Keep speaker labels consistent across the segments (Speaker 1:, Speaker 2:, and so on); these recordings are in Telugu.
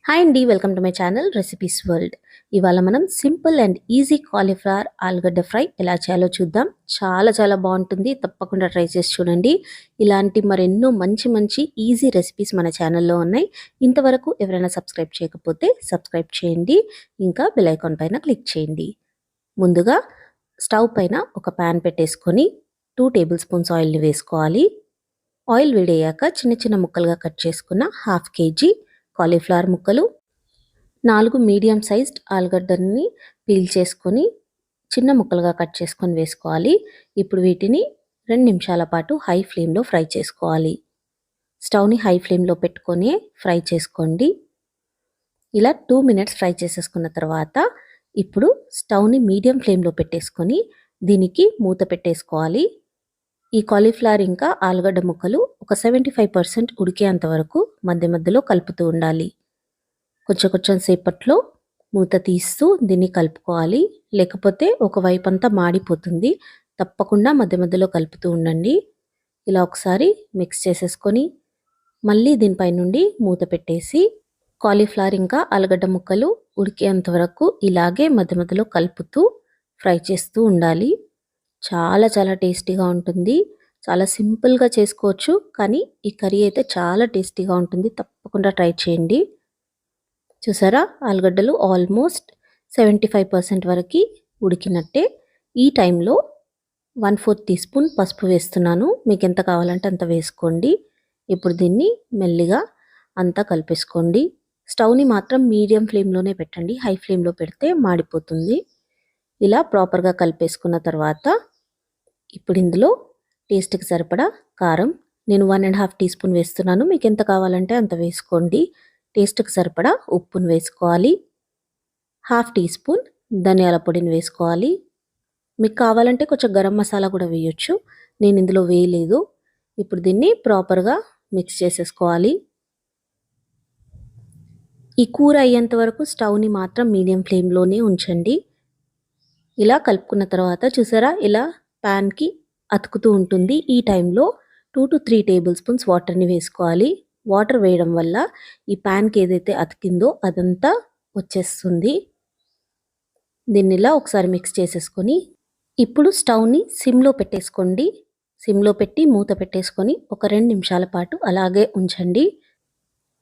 Speaker 1: హాయ్ అండి, welcome to my channel recipes world. ఇవాళ మనం సింపుల్ అండ్ ఈజీ కాలీఫ్లవర్ ఆలుగడ్డ ఫ్రై ఎలా చేయాలో చూద్దాం. చాలా చాలా బాగుంటుంది, తప్పకుండా ట్రై చేసి చూడండి. ఇలాంటి మరెన్నో మంచి మంచి ఈజీ రెసిపీస్ మన ఛానల్లో ఉన్నాయి. ఇంతవరకు ఎవరైనా సబ్స్క్రైబ్ చేయకపోతే సబ్స్క్రైబ్ చేయండి, ఇంకా బెల్ ఐకాన్ పైన క్లిక్ చేయండి. ముందుగా స్టవ్ పైన ఒక ప్యాన్ పెట్టేసుకొని 2 టేబుల్ స్పూన్స్ ఆయిల్ని వేసుకోవాలి. ఆయిల్ వేడయ్యాక చిన్న చిన్న ముక్కలుగా కట్ చేసుకున్న 1/2 kg కాలీఫ్లవర్ ముక్కలు, 4 మీడియం సైజ్డ్ ఆలుగడ్డని పీల్ చేసుకొని చిన్న ముక్కలుగా కట్ చేసుకొని వేసుకోవాలి. ఇప్పుడు వీటిని 2 నిమిషాల పాటు హై ఫ్లేమ్లో ఫ్రై చేసుకోవాలి. స్టవ్ని హై ఫ్లేమ్లో పెట్టుకొని ఫ్రై చేసుకోండి. ఇలా 2 మినిట్స్ ఫ్రై చేసేసుకున్న తర్వాత ఇప్పుడు స్టవ్ని మీడియం ఫ్లేమ్లో పెట్టేసుకొని దీనికి మూత పెట్టేసుకోవాలి. ఈ కాలీఫ్లవర్ ఇంకా ఆలుగడ్డ ముక్కలు ఒక 75% ఉడికేంత వరకు మధ్య మధ్యలో కలుపుతూ ఉండాలి. కొంచెం కొంచెం సేపట్లో మూత తీస్తూ దీన్ని కలుపుకోవాలి, లేకపోతే ఒకవైపు అంతా మాడిపోతుంది. తప్పకుండా మధ్య మధ్యలో కలుపుతూ ఉండండి. ఇలా ఒకసారి మిక్స్ చేసేసుకొని మళ్ళీ దీనిపై నుండి మూత పెట్టేసి కాలీఫ్లవర్ ఇంకా ఆలుగడ్డ ముక్కలు ఉడికేంత వరకు ఇలాగే మధ్య మధ్యలో కలుపుతూ ఫ్రై చేస్తూ ఉండాలి. చాలా చాలా టేస్టీగా ఉంటుంది. చాలా సింపుల్గా చేసుకోవచ్చు, కానీ ఈ కర్రీ అయితే చాలా టేస్టీగా ఉంటుంది. తప్పకుండా ట్రై చేయండి. చూసారా, ఆలుగడ్డలు ఆల్మోస్ట్ 75% వరకు ఉడికినట్టే. ఈ టైంలో 1/4 టీ స్పూన్ పసుపు వేస్తున్నాను. మీకు ఎంత కావాలంటే అంత వేసుకోండి. ఇప్పుడు దీన్ని మెల్లిగా అంతా కలిపేసుకోండి. స్టవ్ని మాత్రం మీడియం ఫ్లేమ్లోనే పెట్టండి, హై ఫ్లేమ్లో పెడితే మాడిపోతుంది. ఇలా ప్రాపర్గా కలిపేసుకున్న తర్వాత ఇప్పుడు ఇందులో టేస్ట్కి సరిపడా కారం, నేను 1.5 టీ స్పూన్ వేస్తున్నాను. మీకు ఎంత కావాలంటే అంత వేసుకోండి. టేస్ట్కి సరిపడా ఉప్పును వేసుకోవాలి. 1/2 టీ స్పూన్ ధనియాల పొడిని వేసుకోవాలి. మీకు కావాలంటే కొంచెం గరం మసాలా కూడా వేయొచ్చు, నేను ఇందులో వేయలేదు. ఇప్పుడు దీన్ని ప్రాపర్గా మిక్స్ చేసేసుకోవాలి. ఈ కూర అయ్యేంత వరకు స్టవ్ని మాత్రం మీడియం ఫ్లేమ్లోనే ఉంచండి. ఇలా కలుపుకున్న తర్వాత చూసారా, ఇలా ప్యాన్కి అతుకుతూ ఉంటుంది. ఈ టైంలో 2 to 3 టేబుల్ స్పూన్స్ వాటర్ని వేసుకోవాలి. వాటర్ వేయడం వల్ల ఈ ప్యాన్కి ఏదైతే అతికిందో అదంతా వచ్చేస్తుంది. దీన్ని ఇలా ఒకసారి మిక్స్ చేసేసుకొని ఇప్పుడు స్టవ్ని సిమ్లో పెట్టేసుకోండి. సిమ్లో పెట్టి మూత పెట్టేసుకొని ఒక 2 నిమిషాల పాటు అలాగే ఉంచండి.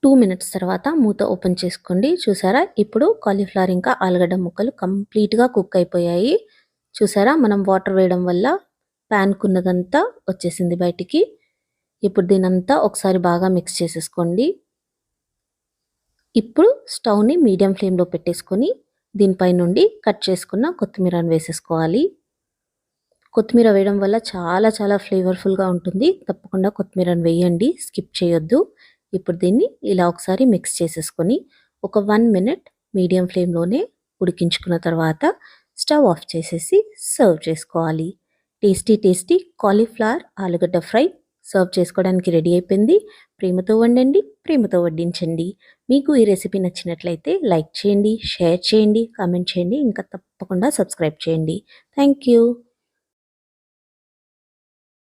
Speaker 1: 2 మినిట్స్ తర్వాత మూత ఓపెన్ చేసుకోండి. చూసారా, ఇప్పుడు కాలీఫ్లవర్ ఇంకా ఆలుగడ్డ ముక్కలు కంప్లీట్గా కుక్ అయిపోయాయి. చూసారా, మనం వాటర్ వేయడం వల్ల ప్యాన్కు ఉన్నదంతా వచ్చేసింది బయటికి. ఇప్పుడు దీనంతా ఒకసారి బాగా మిక్స్ చేసేసుకోండి. ఇప్పుడు స్టవ్ని మీడియం ఫ్లేమ్లో పెట్టేసుకొని దీనిపై నుండి కట్ చేసుకున్న కొత్తిమీరను వేసేసుకోవాలి. కొత్తిమీర వేయడం వల్ల చాలా చాలా ఫ్లేవర్ఫుల్గా ఉంటుంది. తప్పకుండా కొత్తిమీరను వేయండి, స్కిప్ చేయొద్దు. ఇప్పుడు దీన్ని ఇలా ఒకసారి మిక్స్ చేసేసుకొని ఒక 1 మినిట్ మీడియం ఫ్లేమ్లోనే ఉడికించుకున్న తర్వాత స్టవ్ ఆఫ్ చేసేసి సర్వ్ చేసుకోవాలి. టేస్టీ టేస్టీ కాలీఫ్లవర్ ఆలుగడ్డ ఫ్రై సర్వ్ చేసుకోవడానికి రెడీ అయిపోయింది. ప్రేమతో వండండి, ప్రేమతో వడ్డించండి. మీకు ఈ రెసిపీ నచ్చినట్లయితే లైక్ చేయండి, షేర్ చేయండి, కామెంట్ చేయండి, ఇంకా తప్పకుండా సబ్స్క్రైబ్ చేయండి. Thank you.